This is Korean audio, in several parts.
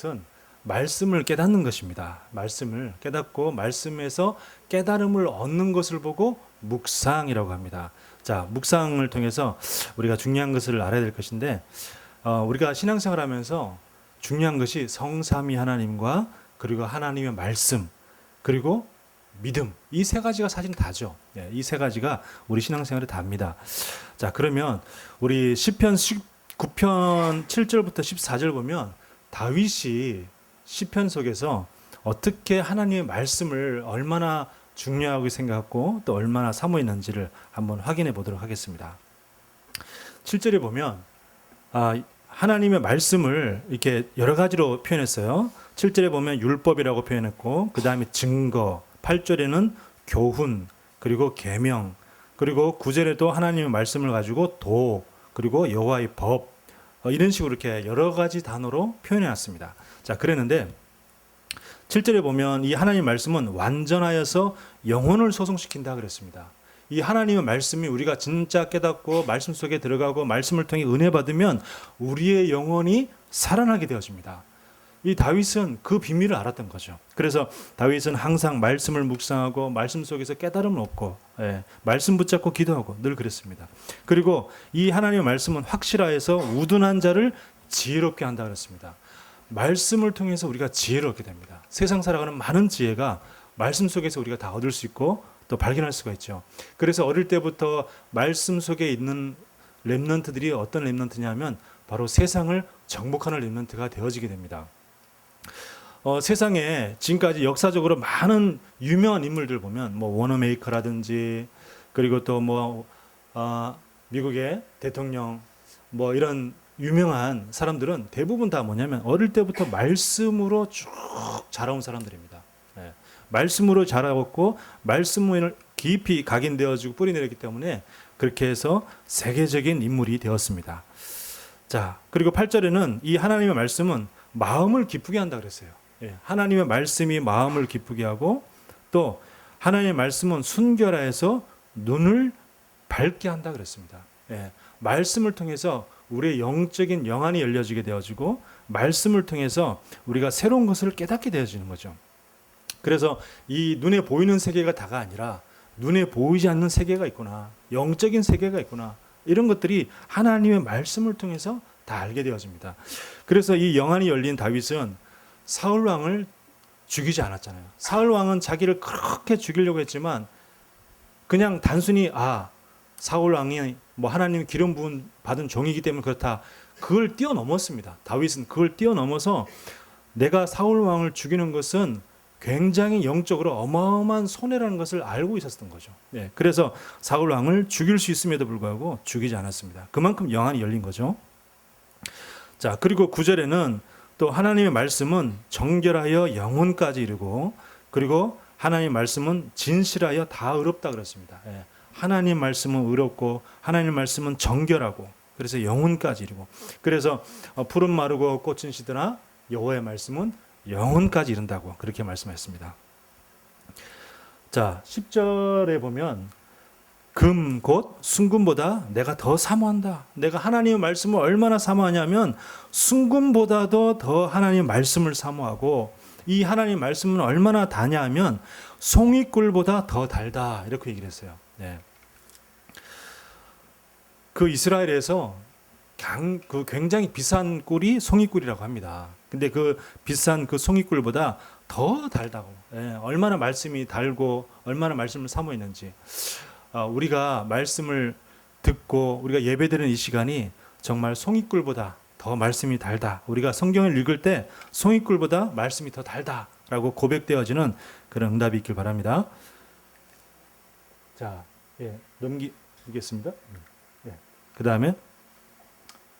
것은 말씀을 깨닫는 것입니다. 말씀을 깨닫고 말씀에서 깨달음을 얻는 것을 보고 묵상이라고 합니다. 자, 묵상을 통해서 우리가 중요한 것을 알아야 될 것인데, 우리가 신앙생활하면서 중요한 것이 성삼위 하나님과 그리고 하나님의 말씀 그리고 믿음, 이 세 가지가 사실 다죠. 이 세 가지가 우리 신앙생활에 답니다. 자, 그러면 우리 시편 19편 7절부터 14절 보면 다윗이 시편 속에서 어떻게 하나님의 말씀을 얼마나 중요하게 생각하고 또 얼마나 사모했는지를 한번 확인해 보도록 하겠습니다. 7절에 보면 하나님의 말씀을 이렇게 여러 가지로 표현했어요. 7절에 보면 율법이라고 표현했고, 그 다음에 증거, 8절에는 교훈, 그리고 계명, 그리고 9절에도 하나님의 말씀을 가지고 도, 그리고 여호와의 법, 이런 식으로 이렇게 여러 가지 단어로 표현해 놨습니다. 자, 그랬는데 7절에 보면 이 하나님의 말씀은 완전하여서 영혼을 소성시킨다 그랬습니다. 이 하나님의 말씀이 우리가 진짜 깨닫고 말씀 속에 들어가고 말씀을 통해 은혜 받으면 우리의 영혼이 살아나게 되어집니다. 이 다윗은 그 비밀을 알았던 거죠. 그래서 다윗은 항상 말씀을 묵상하고 말씀 속에서 깨달음을 얻고, 말씀 붙잡고 기도하고 늘 그랬습니다. 그리고 이 하나님의 말씀은 확실하여서 우둔한 자를 지혜롭게 한다 그랬습니다. 말씀을 통해서 우리가 지혜를 얻게 됩니다. 세상 살아가는 많은 지혜가 말씀 속에서 우리가 다 얻을 수 있고 또 발견할 수가 있죠. 그래서 어릴 때부터 말씀 속에 있는 렘넌트들이 어떤 렘넌트냐면 바로 세상을 정복하는 렘넌트가 되어지게 됩니다. 세상에 지금까지 역사적으로 많은 유명한 인물들 보면 뭐 워너메이커라든지 그리고 또 미국의 대통령 뭐 이런 유명한 사람들은 대부분 다 뭐냐면 어릴 때부터 말씀으로 쭉 자라온 사람들입니다. 말씀으로 자라왔고 말씀을 깊이 각인되어지고 뿌리내렸기 때문에 그렇게 해서 세계적인 인물이 되었습니다. 자, 그리고 8절에는 이 하나님의 말씀은 마음을 기쁘게 한다 그랬어요. 하나님의 말씀이 마음을 기쁘게 하고 또 하나님의 말씀은 순결하여서 눈을 밝게 한다 그랬습니다. 말씀을 통해서 우리의 영적인 영안이 열려지게 되어지고 말씀을 통해서 우리가 새로운 것을 깨닫게 되어지는 거죠. 그래서 이 눈에 보이는 세계가 다가 아니라 눈에 보이지 않는 세계가 있구나, 영적인 세계가 있구나, 이런 것들이 하나님의 말씀을 통해서 다 알게 되어집니다. 그래서 이 영안이 열린 다윗은 사울 왕을 죽이지 않았잖아요. 사울 왕은 자기를 그렇게 죽이려고 했지만 그냥 단순히 사울 왕이 뭐 하나님 기름 부은 받은 종이기 때문에 그렇다, 그걸 뛰어넘었습니다. 다윗은 그걸 뛰어넘어서 내가 사울 왕을 죽이는 것은 굉장히 영적으로 어마어마한 손해라는 것을 알고 있었던 거죠. 그래서 사울 왕을 죽일 수 있음에도 불구하고 죽이지 않았습니다. 그만큼 영안이 열린 거죠. 자, 그리고 9절에는 또 하나님의 말씀은 정결하여 영혼까지 이르고 그리고 하나님의 말씀은 진실하여 다 의롭다 그랬습니다. 하나님 말씀은 의롭고 하나님 말씀은 정결하고 그래서 영혼까지 이르고, 그래서 푸른 마르고 꽃은 시드나 여호와의 말씀은 영혼까지 이른다고 그렇게 말씀했습니다. 자, 10절에 보면 금 곧 순금보다 내가 더 사모한다. 내가 하나님의 말씀을 얼마나 사모하냐면 순금보다도 더 하나님의 말씀을 사모하고, 이 하나님의 말씀은 얼마나 다냐 하면 송이꿀보다 더 달다, 이렇게 얘기를 했어요. 그 이스라엘에서 그 굉장히 비싼 꿀이 송이꿀이라고 합니다. 근데 그 비싼 그 송이꿀보다 더 달다고. 얼마나 말씀이 달고 얼마나 말씀을 사모했는지. 우리가 말씀을 듣고 우리가 예배드리는 이 시간이 정말 송이꿀보다 더 말씀이 달다. 우리가 성경을 읽을 때 송이꿀보다 말씀이 더 달다라고 고백되어지는 그런 응답이 있길 바랍니다. 자, 넘기겠습니다. 그 다음에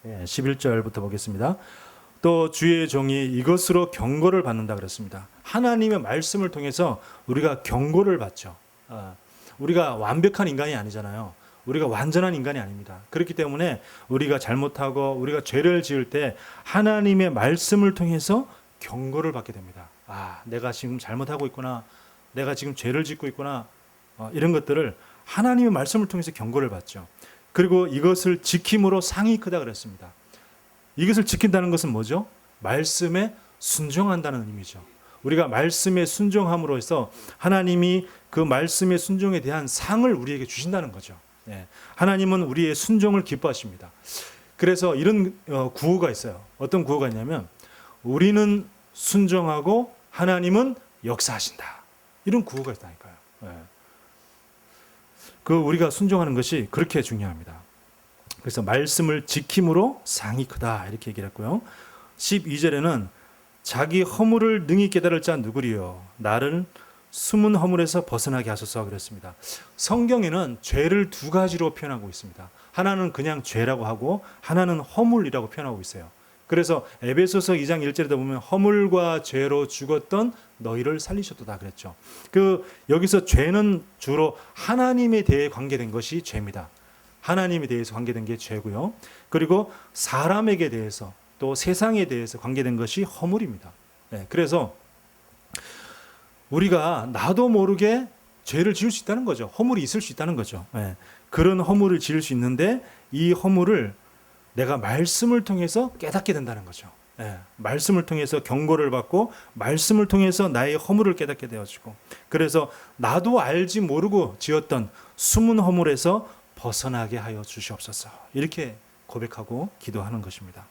11절부터 보겠습니다. 또 주의 종이 이것으로 경고를 받는다 그랬습니다. 하나님의 말씀을 통해서 우리가 경고를 받죠. 우리가 완벽한 인간이 아니잖아요. 우리가 완전한 인간이 아닙니다. 그렇기 때문에 우리가 잘못하고 우리가 죄를 지을 때 하나님의 말씀을 통해서 경고를 받게 됩니다. 내가 지금 잘못하고 있구나, 내가 지금 죄를 짓고 있구나, 이런 것들을 하나님의 말씀을 통해서 경고를 받죠. 그리고 이것을 지킴으로 상이 크다 그랬습니다. 이것을 지킨다는 것은 뭐죠? 말씀에 순종한다는 의미죠. 우리가 말씀에 순종함으로 해서 하나님이 그 말씀의 순종에 대한 상을 우리에게 주신다는 거죠. 예. 하나님은 우리의 순종을 기뻐하십니다. 그래서 이런 구호가 있어요. 어떤 구호가 있냐면 우리는 순종하고 하나님은 역사하신다. 이런 구호가 있다니까요. 예. 그 우리가 순종하는 것이 그렇게 중요합니다. 그래서 말씀을 지킴으로 상이 크다 이렇게 얘기를 했고요. 12절에는 자기 허물을 능히 깨달을 자 누구리요 나를 숨은 허물에서 벗어나게 하소서 그랬습니다. 성경에는 죄를 두 가지로 표현하고 있습니다. 하나는 그냥 죄라고 하고 하나는 허물이라고 표현하고 있어요. 그래서 에베소서 2장 1절에 보면 허물과 죄로 죽었던 너희를 살리셨도다 그랬죠. 여기서 죄는 주로 하나님에 대해 관계된 것이 죄입니다. 하나님에 대해서 관계된 게 죄고요. 그리고 사람에게 대해서 또 세상에 대해서 관계된 것이 허물입니다. 네, 그래서 우리가 나도 모르게 죄를 지을 수 있다는 거죠. 허물이 있을 수 있다는 거죠. 네, 그런 허물을 지을 수 있는데 이 허물을 내가 말씀을 통해서 깨닫게 된다는 거죠. 네, 말씀을 통해서 경고를 받고 말씀을 통해서 나의 허물을 깨닫게 되어지고 그래서 나도 알지 모르고 지었던 숨은 허물에서 벗어나게 하여 주시옵소서 이렇게 고백하고 기도하는 것입니다.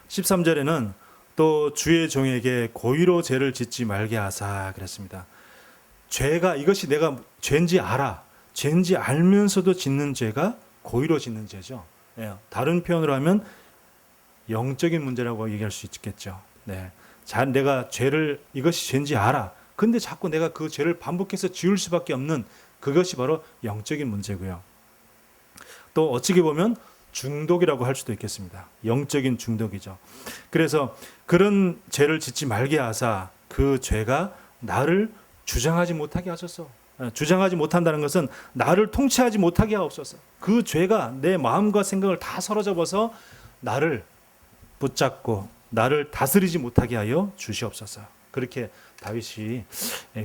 13절에는 또 주의 종에게 고의로 죄를 짓지 말게 하사 그랬습니다. 죄가 이것이 내가 죄인지 알아. 죄인지 알면서도 짓는 죄가 고의로 짓는 죄죠. 네, 다른 표현으로 하면 영적인 문제라고 얘기할 수 있겠죠. 네, 내가 죄를 이것이 죄인지 알아. 근데 자꾸 내가 그 죄를 반복해서 지을 수밖에 없는 그것이 바로 영적인 문제고요. 또 어찌게 보면 중독이라고 할 수도 있겠습니다. 영적인 중독이죠. 그래서 그런 죄를 짓지 말게 하사 그 죄가 나를 주장하지 못하게 하소서. 주장하지 못한다는 것은 나를 통치하지 못하게 하옵소서. 그 죄가 내 마음과 생각을 다 사로잡아서 나를 붙잡고 나를 다스리지 못하게 하여 주시옵소서. 그렇게 다윗이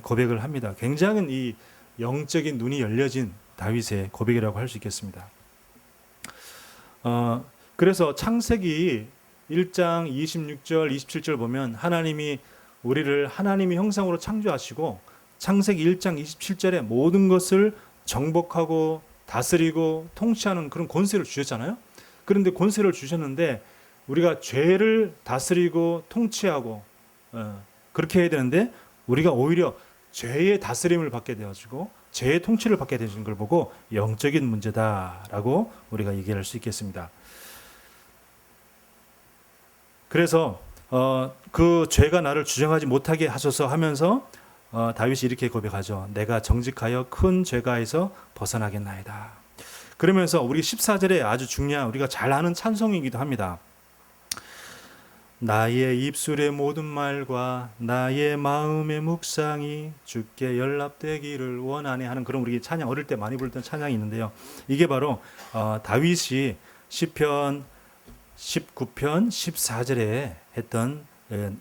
고백을 합니다. 굉장히 이 영적인 눈이 열려진 다윗의 고백이라고 할 수 있겠습니다. 그래서 창세기 1장 26절 27절 보면 하나님이 우리를 하나님의 형상으로 창조하시고 창세기 1장 27절에 모든 것을 정복하고 다스리고 통치하는 그런 권세를 주셨잖아요. 그런데 권세를 주셨는데 우리가 죄를 다스리고 통치하고 그렇게 해야 되는데 우리가 오히려 죄의 다스림을 받게 되어지고 죄의 통치를 받게 되는 걸 보고 영적인 문제다라고 우리가 얘기할 수 있겠습니다. 그래서 그 죄가 나를 주장하지 못하게 하소서 하면서 다윗이 이렇게 고백하죠. 내가 정직하여 큰 죄가에서 벗어나겠나이다. 그러면서 우리 14절에 아주 중요한 우리가 잘 아는 찬송이기도 합니다. 나의 입술의 모든 말과 나의 마음의 묵상이 주께 연락되기를 원하네 하는 그런 우리 찬양 어릴 때 많이 부르던 찬양이 있는데요. 이게 바로 다윗이 시편 19편 14절에 했던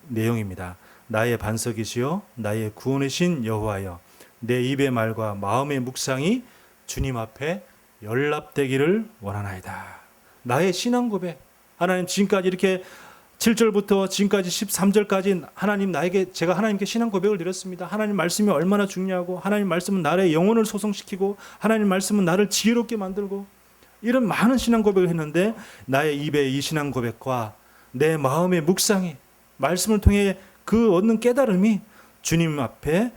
내용입니다. 나의 반석이시요 나의 구원의 신 여호와여 내 입의 말과 마음의 묵상이 주님 앞에 연락되기를 원하나이다. 나의 신앙 고백. 하나님 지금까지 이렇게 7절부터 지금까지 13절까지 하나님 제가 하나님께 신앙 고백을 드렸습니다. 하나님 말씀이 얼마나 중요하고 하나님 말씀은 나의 영혼을 소성시키고 하나님 말씀은 나를 지혜롭게 만들고 이런 많은 신앙 고백을 했는데 나의 입에 이 신앙 고백과 내 마음의 묵상이 말씀을 통해 그 얻는 깨달음이 주님 앞에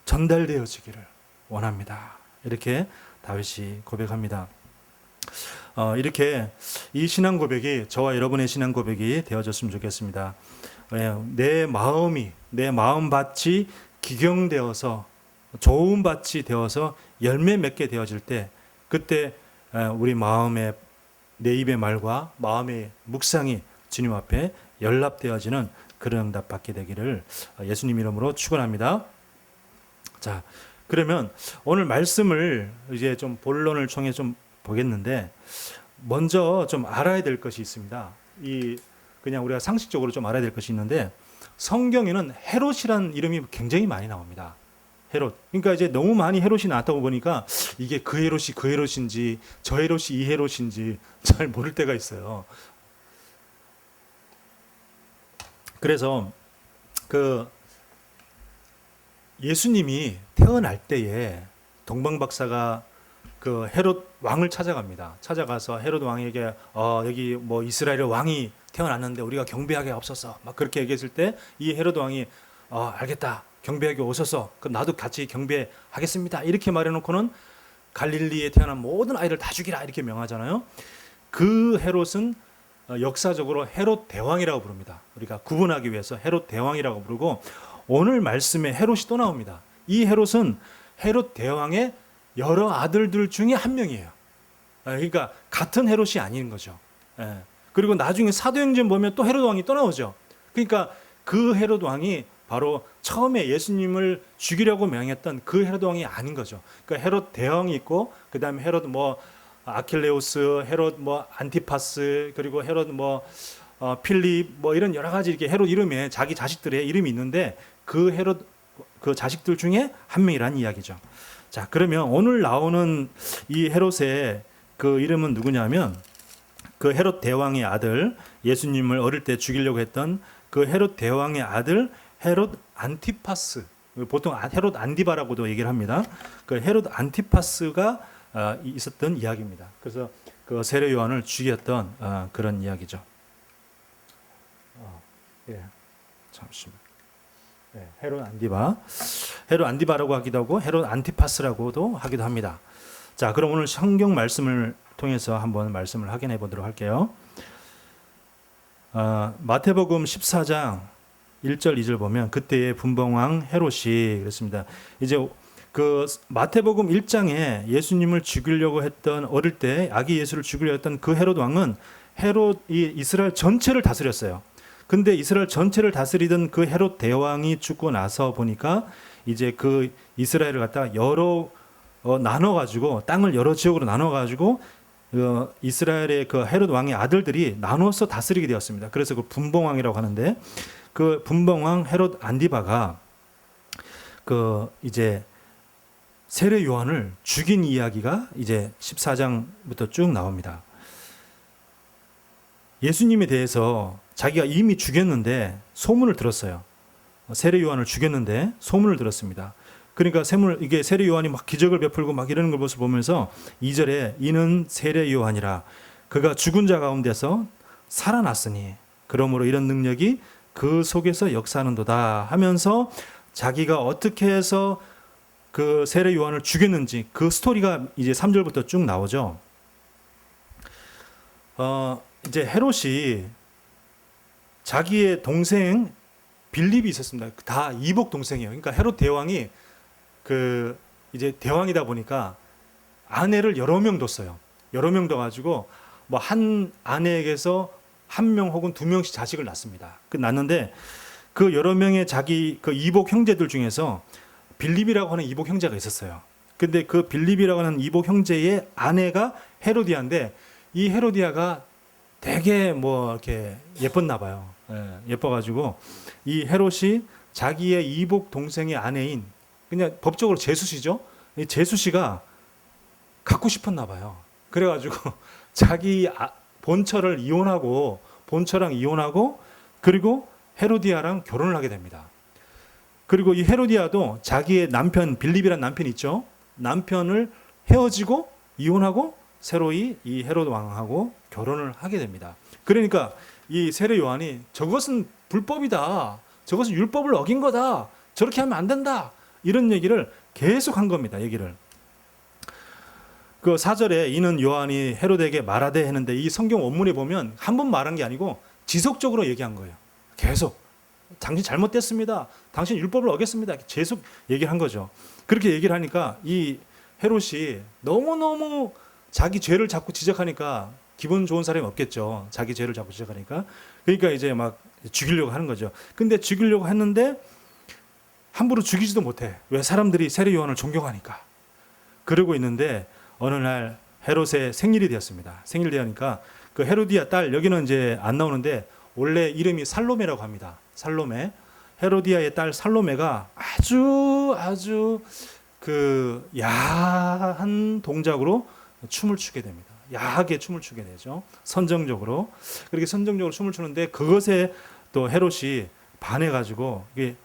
전달되어지기를 원합니다. 이렇게 다윗이 고백합니다. 이렇게 이 신앙 고백이 저와 여러분의 신앙 고백이 되어졌으면 좋겠습니다. 내 마음이 내 마음밭이 기경되어서 좋은 밭이 되어서 열매 맺게 되어질 때 그때 우리 마음의 내 입의 말과 마음의 묵상이 주님 앞에 연락되어지는 그런 응답 받게 되기를 예수님 이름으로 축원합니다. 자, 그러면 오늘 말씀을 이제 좀 본론을 통해 좀 보겠는데 먼저 좀 알아야 될 것이 있습니다. 그냥 우리가 상식적으로 좀 알아야 될 것이 있는데 성경에는 헤롯이라는 이름이 굉장히 많이 나옵니다. 헤롯. 그러니까 이제 너무 많이 헤롯이 나왔다고 보니까 이게 그 헤롯인지 저 헤롯이 이 헤롯인지 잘 모를 때가 있어요. 그래서 그 예수님이 태어날 때에 동방박사가 그 헤롯 왕을 찾아갑니다. 찾아가서 헤롯 왕에게 여기 뭐 이스라엘의 왕이 태어났는데 우리가 경배하게 없어서 막 그렇게 얘기했을 때 이 헤롯 왕이 알겠다, 경배하게 오소서, 그럼 나도 같이 경배하겠습니다, 이렇게 말해놓고는 갈릴리에 태어난 모든 아이를 다 죽이라 이렇게 명하잖아요. 그 헤롯은 역사적으로 헤롯 대왕이라고 부릅니다. 우리가 구분하기 위해서 헤롯 대왕이라고 부르고, 오늘 말씀에 헤롯이 또 나옵니다. 이 헤롯은 헤롯 대왕의 여러 아들들 중에 한 명이에요. 그러니까 같은 헤롯이 아닌 거죠. 그리고 나중에 사도행전 보면 또 헤롯 왕이 또 나오죠. 그러니까 그 헤롯 왕이 바로 처음에 예수님을 죽이려고 명했던 그 헤롯 왕이 아닌 거죠. 그러니까 헤롯 대왕이 있고, 그 다음에 헤롯 아킬레우스, 헤롯 안티파스, 그리고 헤롯 필립 이런 여러 가지 이렇게 헤롯 이름에 자기 자식들의 이름이 있는데, 그 헤롯 그 자식들 중에 한 명이라는 이야기죠. 자, 그러면 오늘 나오는 이 헤롯의 그 이름은 누구냐면, 그 헤롯 대왕의 아들, 예수님을 어릴 때 죽이려고 했던 그 헤롯 대왕의 아들 헤롯 안티파스, 보통 헤롯 안디바라고도 얘기를 합니다. 그 헤롯 안티파스가 있었던 이야기입니다. 그래서 그 세례 요한을 죽였던 그런 이야기죠. 잠시만. 헤롯 안디바라고 하기도 하고 헤롯 안티파스라고도 하기도 합니다. 자, 그럼 오늘 성경 말씀을 통해서 한번 말씀을 확인해 보도록 할게요. 마태복음 14장 1절 2절 보면 그때의 분봉왕 헤롯이 그랬습니다. 이제 그 마태복음 1장에 예수님을 죽이려고 했던, 어릴 때 아기 예수를 죽이려고 했던 그 헤롯 왕은 헤롯이 이스라엘 전체를 다스렸어요. 근데 이스라엘 전체를 다스리던 그 헤롯 대왕이 죽고 나서 보니까 이제 그 이스라엘을 갖다가 여러 나눠가지고, 땅을 여러 지역으로 나눠가지고 이스라엘의 그 헤롯 왕의 아들들이 나눠서 다스리게 되었습니다. 그래서 그 분봉왕이라고 하는데, 그 분봉왕 헤롯 안디바가 그 이제 세례 요한을 죽인 이야기가 이제 14장부터 쭉 나옵니다. 예수님에 대해서 자기가 이미 죽였는데 소문을 들었어요. 세례 요한을 죽였는데 소문을 들었습니다. 그러니까 이게 세례 요한이 막 기적을 베풀고 막 이러는 걸 모습을 보면서 2절에 이는 세례 요한이라, 그가 죽은 자 가운데서 살아났으니 그러므로 이런 능력이 그 속에서 역사하는도다 하면서 자기가 어떻게 해서 그 세례 요한을 죽였는지 그 스토리가 이제 3절부터 쭉 나오죠. 이제 헤롯이 자기의 동생 빌립이 있었습니다. 다 이복 동생이에요. 그러니까 헤롯 대왕이 그 이제 대왕이다 보니까 아내를 여러 명 뒀어요. 여러 명 둬가지고 한 아내에게서 한 명 혹은 두 명씩 자식을 낳습니다. 낳는데 그 여러 명의 자기 그 이복 형제들 중에서 빌립이라고 하는 이복 형제가 있었어요. 근데 그 빌립이라고 하는 이복 형제의 아내가 헤로디아인데, 이 헤로디아가 되게 이렇게 예뻤나 봐요. 예뻐가지고 이 헤롯이 자기의 이복 동생의 아내인, 그냥 법적으로 제수씨죠. 이 제수씨가 갖고 싶었나 봐요. 그래가지고 자기 본처랑 이혼하고 그리고 헤로디아랑 결혼을 하게 됩니다. 그리고 이 헤로디아도 자기의 남편 빌립이라는 남편 있죠. 남편을 헤어지고 이혼하고 새로이 이 헤롯 왕하고 결혼을 하게 됩니다. 그러니까 이 세례 요한이 저것은 불법이다, 저것은 율법을 어긴 거다, 저렇게 하면 안 된다, 이런 얘기를 계속 한 겁니다. 얘기를. 그 4절에 이는 요한이 헤롯에게 말하되 했는데, 이 성경 원문에 보면 한 번 말한 게 아니고 지속적으로 얘기한 거예요. 계속 당신 잘못됐습니다, 당신 율법을 어겼습니다, 계속 얘기한 거죠. 그렇게 얘기를 하니까 이 헤롯이 너무너무 자기 죄를 자꾸 지적하니까 기분 좋은 사람이 없겠죠. 자기 죄를 자꾸 지적하니까. 그러니까 이제 막 죽이려고 하는 거죠. 근데 죽이려고 했는데 함부로 죽이지도 못해. 왜? 사람들이 세례 요한을 존경하니까. 그러고 있는데 어느 날 헤롯의 생일이 되었습니다. 생일 되니까 그 헤로디아 딸, 여기는 이제 안 나오는데 원래 이름이 살로메라고 합니다. 살로메. 헤로디아의 딸 살로메가 아주 그 야한 동작으로 춤을 추게 됩니다. 야하게 춤을 추게 되죠. 선정적으로. 그렇게 선정적으로 춤을 추는데 그것에 또 헤롯이 반해가지고 이게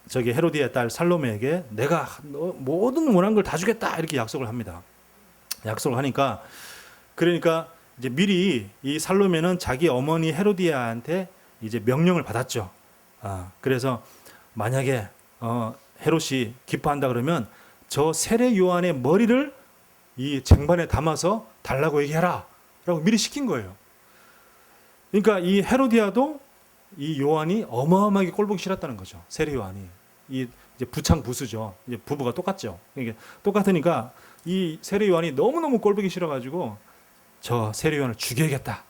저기 헤로디의 딸 살로메에게 내가 모든 원한 걸 다 주겠다 이렇게 약속을 합니다. 약속을 하니까 그러니까 이제 미리 이 살로메는 자기 어머니 헤로디아한테 이제 명령을 받았죠. 그래서 만약에 헤롯이 기뻐한다 그러면 저 세례 요한의 머리를 이 쟁반에 담아서 달라고 얘기해라 라고 미리 시킨 거예요. 그러니까 이 헤로디아도 이 요한이 어마어마하게 꼴보기 싫었다는 거죠. 세례 요한이. 이 이제 부창 부수죠. 이제 부부가 똑같죠. 이게 똑같으니까 이 세례 요한이 너무너무 꼴보기 싫어가지고 저 세례 요한을 죽여야겠다.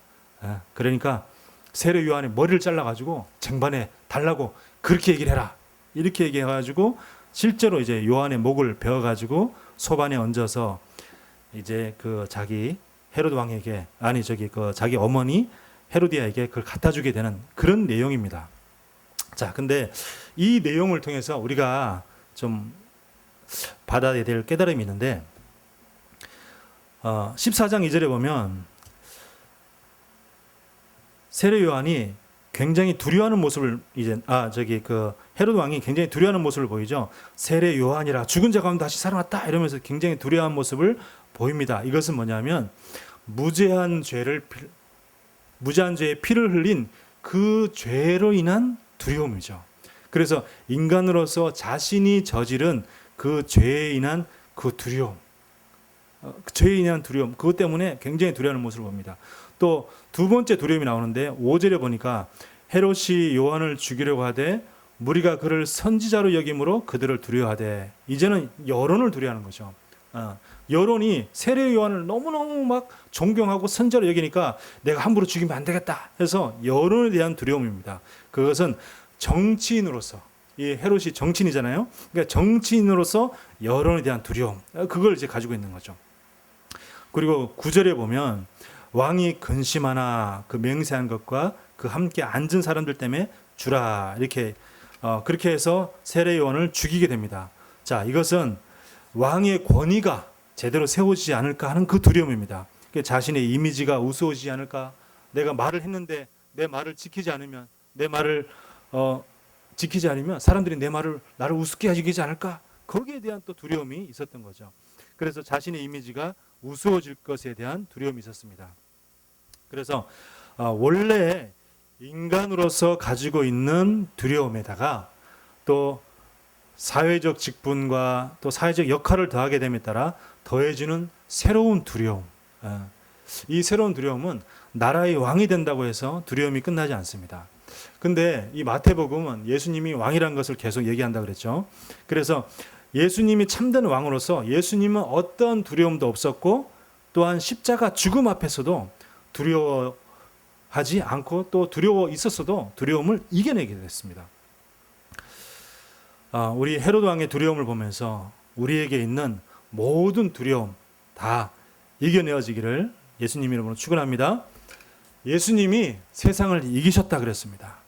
그러니까 세례 요한의 머리를 잘라가지고 쟁반에 달라고 그렇게 얘기를 해라. 이렇게 얘기해가지고 실제로 이제 요한의 목을 베어가지고 소반에 얹어서 이제 그 자기 헤로드 왕에게 그 자기 어머니 헤로디아에게 그걸 갖다 주게 되는 그런 내용입니다. 자, 근데 이 내용을 통해서 우리가 좀 받아야 될 깨달음이 있는데 14장 2절에 보면 세례 요한이 굉장히 두려워하는 모습을 이제 그 헤로드 왕이 굉장히 두려워하는 모습을 보이죠. 세례 요한이라 죽은 자 가운데 다시 살아났다 이러면서 굉장히 두려워하는 모습을 보입니다. 이것은 뭐냐면 무죄한 죄의 피를 흘린 그 죄로 인한 두려움이죠. 그래서 인간으로서 자신이 저지른 그 죄에 인한 그 두려움, 죄에 인한 두려움, 그것 때문에 굉장히 두려워하는 모습을 봅니다. 또 두 번째 두려움이 나오는데 5절에 보니까 헤롯이 요한을 죽이려고 하되 무리가 그를 선지자로 여김으로 그들을 두려워하되, 이제는 여론을 두려워하는 거죠. 여론이 세례 요한을 너무너무 막 존경하고 선지자로 여기니까 내가 함부로 죽이면 안 되겠다 해서 여론에 대한 두려움입니다. 그것은 정치인으로서, 이 헤롯이 정치인이잖아요. 그러니까 정치인으로서 여론에 대한 두려움, 그걸 이제 가지고 있는 거죠. 그리고 9절에 보면 왕이 근심하나 그 맹세한 것과 그 함께 앉은 사람들 때문에 주라, 이렇게 그렇게 해서 세례 요한을 죽이게 됩니다. 자, 이것은 왕의 권위가 제대로 세워지지 않을까 하는 그 두려움입니다. 자신의 이미지가 우스워지지 않을까, 내가 말을 했는데 내 말을 지키지 않으면, 내 말을 지키지 않으면 사람들이 나를 우습게 여기지 않을까, 거기에 대한 또 두려움이 있었던 거죠. 그래서 자신의 이미지가 우스워질 것에 대한 두려움이 있었습니다. 그래서 원래 인간으로서 가지고 있는 두려움에다가 또 사회적 직분과 또 사회적 역할을 더하게 됨에 따라 더해지는 새로운 두려움. 이 새로운 두려움은 나라의 왕이 된다고 해서 두려움이 끝나지 않습니다. 근데 이 마태복음은 예수님이 왕이라는 것을 계속 얘기한다 그랬죠. 그래서 예수님이 참된 왕으로서 예수님은 어떤 두려움도 없었고, 또한 십자가 죽음 앞에서도 두려워하지 않고, 또 두려워 있었어도 두려움을 이겨내게 됐습니다. 우리 헤로드 왕의 두려움을 보면서 우리에게 있는 모든 두려움 다 이겨내어지기를 예수님 이름으로 축원합니다. 예수님이 세상을 이기셨다 그랬습니다.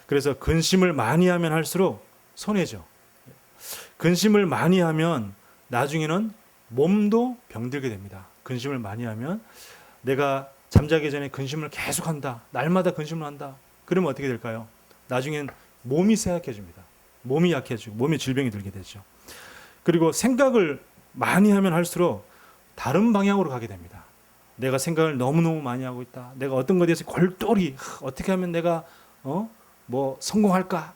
그래서 근심을 많이 하면 할수록 손해죠. 근심을 많이 하면 나중에는 몸도 병들게 됩니다. 근심을 많이 하면, 내가 잠자기 전에 근심을 계속한다, 날마다 근심을 한다, 그러면 어떻게 될까요? 나중엔 몸이 쇠약해집니다. 몸이 약해지고 몸에 질병이 들게 되죠. 그리고 생각을 많이 하면 할수록 다른 방향으로 가게 됩니다. 내가 생각을 너무너무 많이 하고 있다, 내가 어떤 것에 대해서 골똘히 어떻게 하면 내가 성공할까,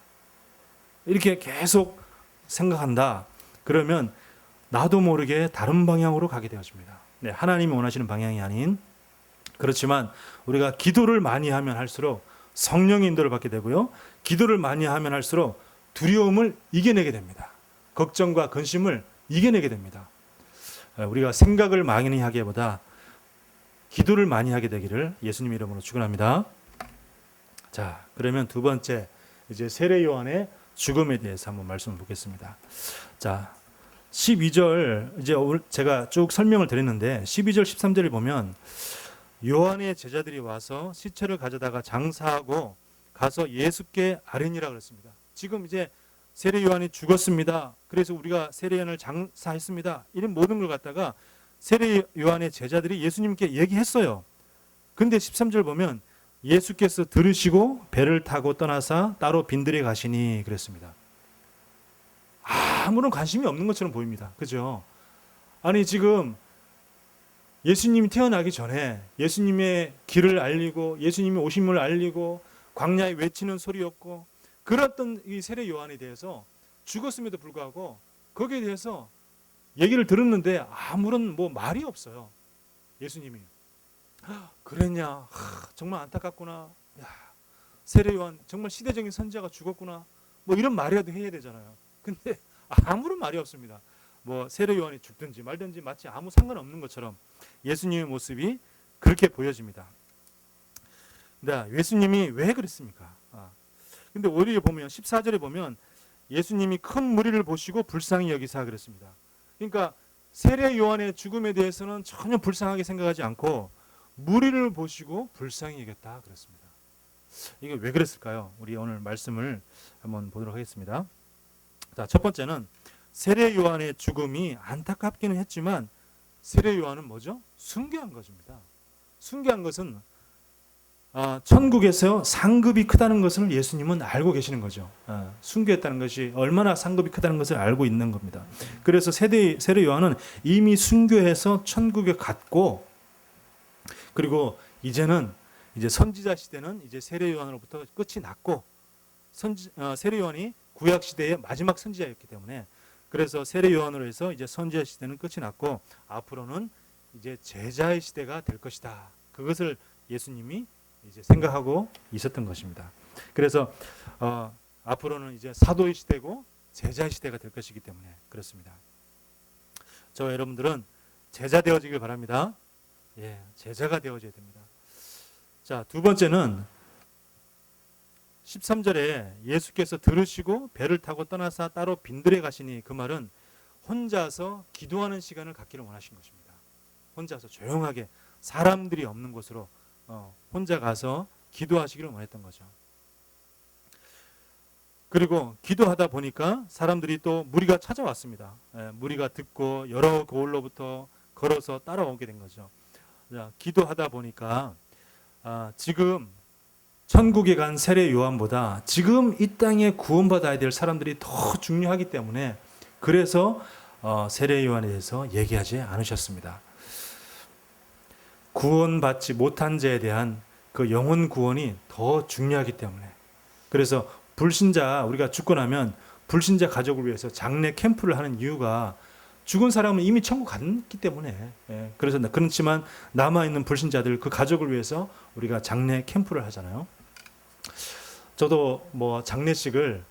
이렇게 계속 생각한다. 그러면 나도 모르게 다른 방향으로 가게 되어집니다. 하나님이 원하시는 방향이 아닌. 그렇지만 우리가 기도를 많이 하면 할수록 성령의 인도를 받게 되고요, 기도를 많이 하면 할수록 두려움을 이겨내게 됩니다. 걱정과 근심을 이겨내게 됩니다. 우리가 생각을 많이 하기보다 기도를 많이 하게 되기를 예수님 이름으로 축원합니다. 자, 그러면 두 번째, 이제 세례 요한의 죽음에 대해서 한번 말씀을 보겠습니다. 자, 12절, 이제 제가 쭉 설명을 드렸는데 12절 13절을 보면 요한의 제자들이 와서 시체를 가져다가 장사하고 가서 예수께 아뢰니라 그랬습니다. 지금 이제 세례 요한이 죽었습니다. 그래서 우리가 세례 요한을 장사했습니다. 이런 모든 걸 갖다가 세례 요한의 제자들이 예수님께 얘기했어요. 근데 13절 보면 예수께서 들으시고 배를 타고 떠나사 따로 빈들에 가시니 그랬습니다. 아무런 관심이 없는 것처럼 보입니다. 그죠? 아니 지금 예수님이 태어나기 전에 예수님의 길을 알리고 예수님의 오심을 알리고 광야에 외치는 소리였고 그랬던 이 세례 요한에 대해서 죽었음에도 불구하고 거기에 대해서 얘기를 들었는데 아무런 말이 없어요. 예수님이 그랬냐? 정말 안타깝구나. 야, 세례 요한 정말 시대적인 선지자가 죽었구나. 이런 말이라도 해야 되잖아요. 근데 아무런 말이 없습니다. 세례 요한이 죽든지 말든지 마치 아무 상관없는 것처럼 예수님의 모습이 그렇게 보여집니다. 네, 예수님이 왜 그랬습니까? 근데 오히려 보면 14절에 보면 예수님이 큰 무리를 보시고 불쌍히 여기사 그랬습니다. 그러니까 세례 요한의 죽음에 대해서는 전혀 불쌍하게 생각하지 않고 무리를 보시고 불쌍히 여겼다 그랬습니다. 이게 왜 그랬을까요? 우리 오늘 말씀을 한번 보도록 하겠습니다. 자, 첫 번째는 세례 요한의 죽음이 안타깝기는 했지만 세례 요한은 뭐죠? 순교한 것입니다. 순교한 것은 천국에서 상급이 크다는 것을 예수님은 알고 계시는 거죠. 순교했다는 것이 얼마나 상급이 크다는 것을 알고 있는 겁니다. 그래서 세례 요한은 이미 순교해서 천국에 갔고 그리고 이제는 이제 선지자 시대는 이제 세례 요한으로부터 끝이 났고 세례 요한이 구약 시대의 마지막 선지자였기 때문에 그래서 세례 요한으로 해서 이제 선지자 시대는 끝이 났고 앞으로는 이제 제자의 시대가 될 것이다. 그것을 예수님이 이제 생각하고 있었던 것입니다. 그래서 앞으로는 이제 사도의 시대고 제자의 시대가 될 것이기 때문에 그렇습니다. 저 여러분들은 제자 되어지길 바랍니다. 예, 제자가 되어져야 됩니다. 자, 두 번째는 13절에 예수께서 들으시고 배를 타고 떠나사 따로 빈들에 가시니 그 말은 혼자서 기도하는 시간을 갖기를 원하신 것입니다. 혼자서 조용하게 사람들이 없는 곳으로 혼자 가서 기도하시기를 원했던 거죠. 그리고 기도하다 보니까 사람들이 또 무리가 찾아왔습니다. 무리가 듣고 여러 거울로부터 걸어서 따라오게 된 거죠. 자, 기도하다 보니까 지금 천국에 간 세례 요한보다 지금 이 땅에 구원받아야 될 사람들이 더 중요하기 때문에 그래서 세례 요한에 대해서 얘기하지 않으셨습니다. 구원받지 못한 자에 대한 그 영혼 구원이 더 중요하기 때문에 그래서 불신자 우리가 죽고 나면 불신자 가족을 위해서 장례 캠프를 하는 이유가 죽은 사람은 이미 천국 갔기 때문에 그래서 그렇지만 남아있는 불신자들 그 가족을 위해서 우리가 장례 캠프를 하잖아요. 저도 장례식을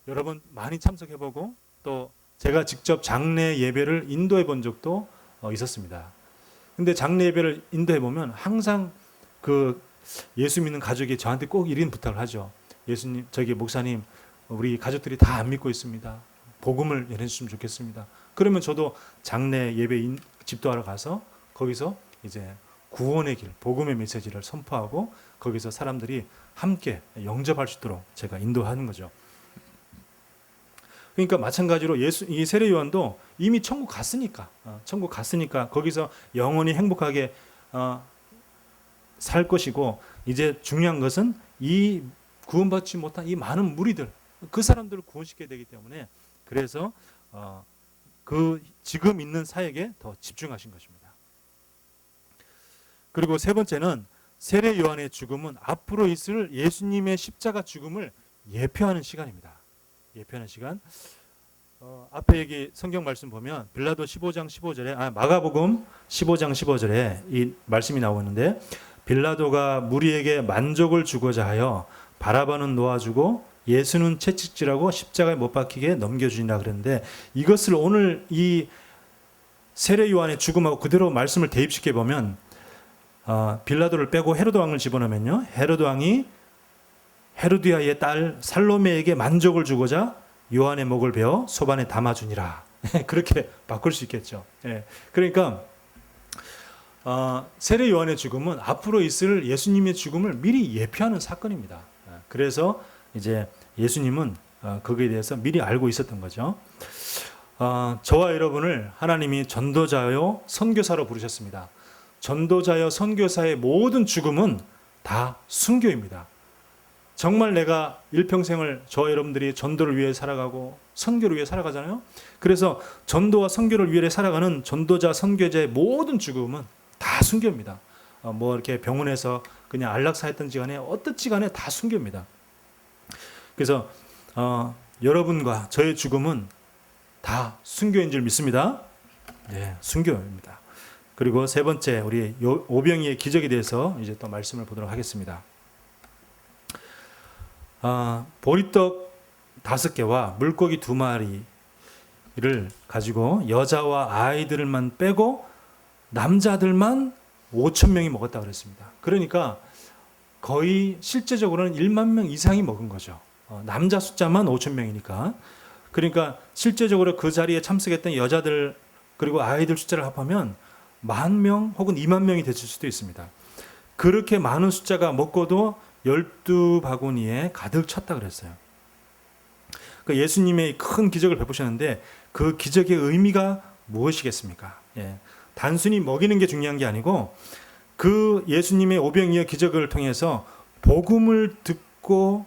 여러 번 많이 참석해보고 또 제가 직접 장례 예배를 인도해 본 적도 있었습니다. 근데 장례 예배를 인도해 보면 항상 그 예수 믿는 가족이 저한테 꼭 이런 부탁을 하죠. 예수님, 목사님, 우리 가족들이 다 안 믿고 있습니다. 복음을 전해주시면 좋겠습니다. 그러면 저도 장례 예배 집도하러 가서 거기서 이제 구원의 길, 복음의 메시지를 선포하고 거기서 사람들이 함께 영접할 수 있도록 제가 인도하는 거죠. 그러니까 마찬가지로 이 세례 요한도 이미 천국 갔으니까 거기서 영원히 행복하게 살 것이고 이제 중요한 것은 이 구원받지 못한 이 많은 무리들 그 사람들을 구원시켜야 되기 때문에 그래서 그 지금 있는 사역에 더 집중하신 것입니다. 그리고 세 번째는 세례 요한의 죽음은 앞으로 있을 예수님의 십자가 죽음을 예표하는 시간입니다. 예표하는 시간. 앞에 여기 성경 말씀 보면 빌라도 15장 15절에 마가복음 15장 15절에 이 말씀이 나오는데 빌라도가 무리에게 만족을 주고자 하여 바라바는 놓아주고 예수는 채찍질하고 십자가에 못 박히게 넘겨주니라 그랬는데 이것을 오늘 이 세례 요한의 죽음하고 그대로 말씀을 대입시켜 보면 빌라도를 빼고 헤로드 왕을 집어넣으면요 헤로드 왕이 헤로디아의 딸 살로메에게 만족을 주고자 요한의 목을 베어 소반에 담아주니라 그렇게 바꿀 수 있겠죠. 그러니까 세례 요한의 죽음은 앞으로 있을 예수님의 죽음을 미리 예표하는 사건입니다. 그래서 이제 예수님은 거기에 대해서 미리 알고 있었던 거죠. 저와 여러분을 하나님이 전도자요 선교사로 부르셨습니다. 전도자여 선교사의 모든 죽음은 다 순교입니다. 정말 내가 일평생을 저 여러분들이 전도를 위해 살아가고 선교를 위해 살아가잖아요. 그래서 전도와 선교를 위해 살아가는 전도자, 선교자의 모든 죽음은 다 순교입니다. 뭐 이렇게 병원에서 그냥 안락사했던지 간에 어떻지 간에 다 순교입니다. 그래서 여러분과 저의 죽음은 다 순교인 줄 믿습니다. 네, 순교입니다. 그리고 세 번째, 우리 오병이의 기적에 대해서 이제 또 말씀을 보도록 하겠습니다. 보리떡 5개와 물고기 2마리를 가지고 여자와 아이들만 빼고 남자들만 5,000명이 먹었다 그랬습니다. 그러니까 거의 실제적으로는 1만 명 이상이 먹은 거죠. 남자 숫자만 5,000명이니까. 그러니까 실제적으로 그 자리에 참석했던 여자들 그리고 아이들 숫자를 합하면 10,000명 혹은 2만 명이 됐을 수도 있습니다. 그렇게 많은 숫자가 먹고도 12바구니에 가득 찼다 그랬어요. 그 예수님의 큰 기적을 베푸셨는데 그 기적의 의미가 무엇이겠습니까? 예, 단순히 먹이는 게 중요한 게 아니고 그 예수님의 오병이어 기적을 통해서 복음을 듣고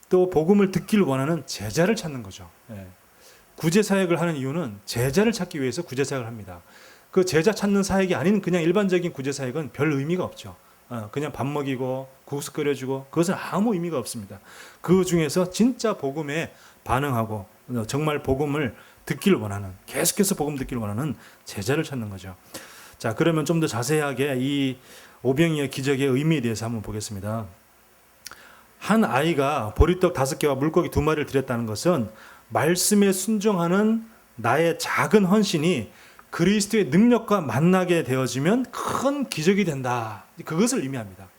또 복음을 듣기를 원하는 제자를 찾는 거죠. 예. 구제 사역을 하는 이유는 제자를 찾기 위해서 구제 사역을 합니다. 그 제자 찾는 사역이 아닌 그냥 일반적인 구제 사역은 별 의미가 없죠. 그냥 밥 먹이고 국수 끓여주고 그것은 아무 의미가 없습니다. 그 중에서 진짜 복음에 반응하고 정말 복음을 듣기를 원하는, 계속해서 복음 듣기를 원하는 제자를 찾는 거죠. 자, 그러면 좀 더 자세하게 이 오병이어 기적의 의미에 대해서 한번 보겠습니다. 한 아이가 보리떡 5개와 물고기 2마리를 드렸다는 것은 말씀에 순종하는 나의 작은 헌신이 그리스도의 능력과 만나게 되어지면 큰 기적이 된다. 그것을 의미합니다.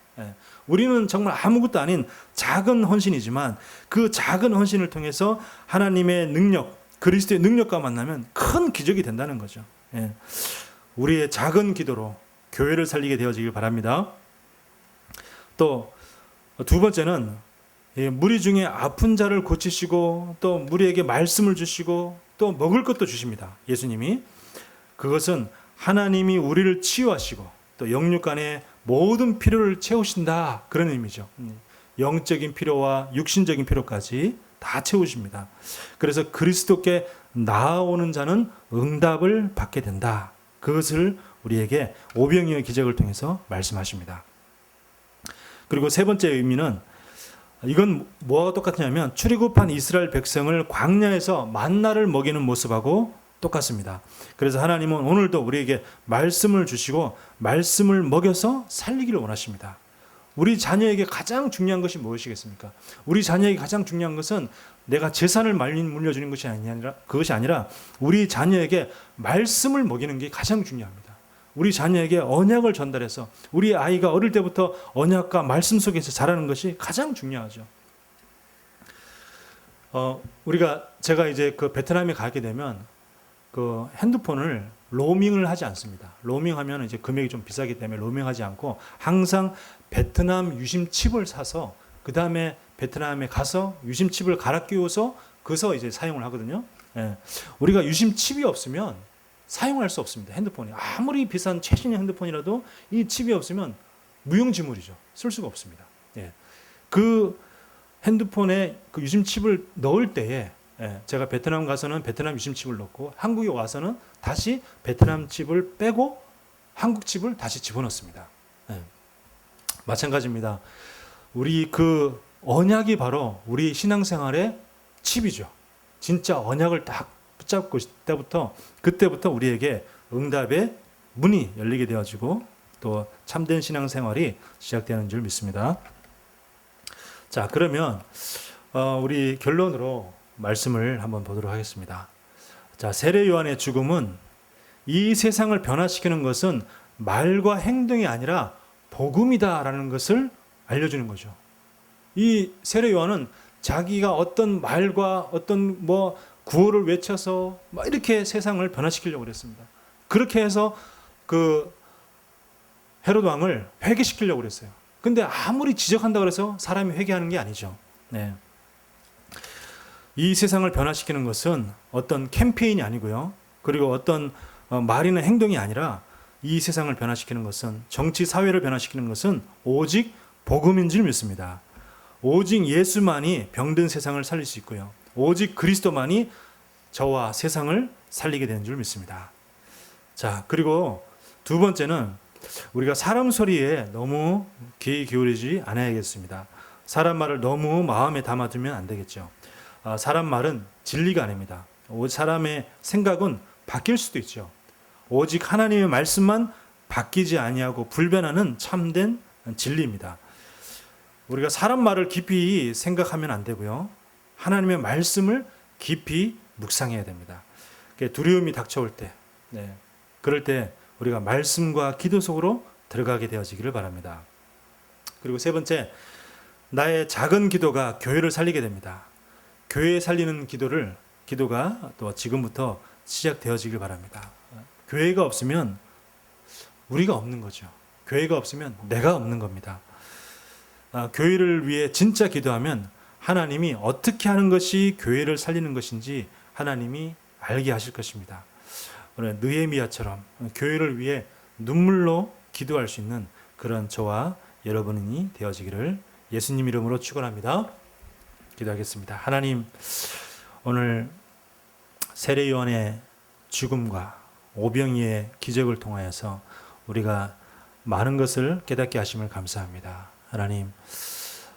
우리는 정말 아무것도 아닌 작은 헌신이지만 그 작은 헌신을 통해서 하나님의 능력, 그리스도의 능력과 만나면 큰 기적이 된다는 거죠. 우리의 작은 기도로 교회를 살리게 되어지길 바랍니다. 또 두 번째는 무리 중에 아픈 자를 고치시고 또 무리에게 말씀을 주시고 또 먹을 것도 주십니다. 예수님이. 그것은 하나님이 우리를 치유하시고 또 영육간의 모든 필요를 채우신다, 그런 의미죠. 영적인 필요와 육신적인 필요까지 다 채우십니다. 그래서 그리스도께 나아오는 자는 응답을 받게 된다. 그것을 우리에게 오병이어 기적을 통해서 말씀하십니다. 그리고 세 번째 의미는 이건 뭐와 똑같냐면 출애굽한 이스라엘 백성을 광야에서 만나를 먹이는 모습하고 똑같습니다. 그래서 하나님은 오늘도 우리에게 말씀을 주시고 말씀을 먹여서 살리기를 원하십니다. 우리 자녀에게 가장 중요한 것이 무엇이겠습니까? 우리 자녀에게 가장 중요한 것은 내가 재산을 물려주는 것이 아니라, 그것이 아니라 우리 자녀에게 말씀을 먹이는 게 가장 중요합니다. 우리 자녀에게 언약을 전달해서 우리 아이가 어릴 때부터 언약과 말씀 속에서 자라는 것이 가장 중요하죠. 제가 이제 그 베트남에 가게 되면 그 핸드폰을 로밍을 하지 않습니다. 로밍하면 이제 금액이 좀 비싸기 때문에 로밍하지 않고 항상 베트남 유심 칩을 사서 그 다음에 베트남에 가서 유심 칩을 갈아 끼워서 거기서 이제 사용을 하거든요. 우리가 유심 칩이 없으면 사용할 수 없습니다. 핸드폰이 아무리 비싼 최신의 핸드폰이라도 이 칩이 없으면 무용지물이죠. 쓸 수가 없습니다. 그 핸드폰에 그 유심 칩을 넣을 때에 제가 베트남 가서는 베트남 유심 칩을 넣고 한국에 와서는 다시 베트남 칩을 빼고 한국 칩을 다시 집어넣습니다. 마찬가지입니다. 우리 그 언약이 바로 우리 신앙생활의 칩이죠. 진짜 언약을 딱 붙잡고 그때부터 우리에게 응답의 문이 열리게 되어지고 또 참된 신앙생활이 시작되는 줄 믿습니다. 자, 그러면 우리 결론으로 말씀을 한번 보도록 하겠습니다. 자, 세례 요한의 죽음은 이 세상을 변화시키는 것은 말과 행동이 아니라 복음이다라는 것을 알려주는 거죠. 이 세례 요한은 자기가 어떤 말과 어떤 구호를 외쳐서 막 이렇게 세상을 변화시키려고 그랬습니다. 그렇게 해서 그 헤롯 왕을 회개시키려고 그랬어요. 근데 아무리 지적한다고 해서 사람이 회개하는 게 아니죠. 이 세상을 변화시키는 것은 어떤 캠페인이 아니고요. 그리고 어떤 말이나 행동이 아니라 이 세상을 변화시키는 것은, 정치 사회를 변화시키는 것은 오직 복음인 줄 믿습니다. 오직 예수만이 병든 세상을 살릴 수 있고요. 오직 그리스도만이 저와 세상을 살리게 되는 줄 믿습니다. 자, 그리고 두 번째는 우리가 사람 소리에 너무 귀 기울이지 않아야겠습니다. 사람 말을 너무 마음에 담아두면 안 되겠죠. 사람 말은 진리가 아닙니다. 사람의 생각은 바뀔 수도 있죠. 오직 하나님의 말씀만 바뀌지 아니하고 불변하는 참된 진리입니다. 우리가 사람 말을 깊이 생각하면 안 되고요. 하나님의 말씀을 깊이 묵상해야 됩니다. 두려움이 닥쳐올 때, 그럴 때 우리가 말씀과 기도 속으로 들어가게 되어지기를 바랍니다. 그리고 세 번째, 나의 작은 기도가 교회를 살리게 됩니다. 교회 살리는 기도가 또 지금부터 시작되어지길 바랍니다. 교회가 없으면 우리가 없는 거죠. 교회가 없으면 내가 없는 겁니다. 교회를 위해 진짜 기도하면 하나님이 어떻게 하는 것이 교회를 살리는 것인지 하나님이 알게 하실 것입니다. 오늘 느헤미야처럼 교회를 위해 눈물로 기도할 수 있는 그런 저와 여러분이 되어지기를 예수님 이름으로 축원합니다. 기도하겠습니다. 하나님, 오늘 세례 요한의 죽음과 오병이의 기적을 통하여서 우리가 많은 것을 깨닫게 하심을 감사합니다. 하나님,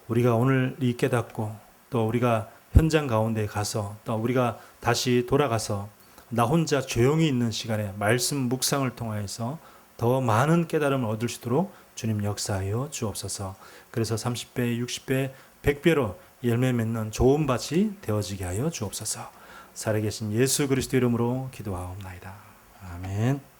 우리가 오늘 이 깨닫고 또 우리가 현장 가운데 가서 또 우리가 다시 돌아가서 나 혼자 조용히 있는 시간에 말씀 묵상을 통하여서 더 많은 깨달음을 얻을 수 있도록 주님 역사하여 주옵소서. 그래서 30배, 60배, 100배로 열매 맺는 좋은 밭이 되어지게 하여 주옵소서. 살아계신 예수 그리스도 이름으로 기도하옵나이다. 아멘.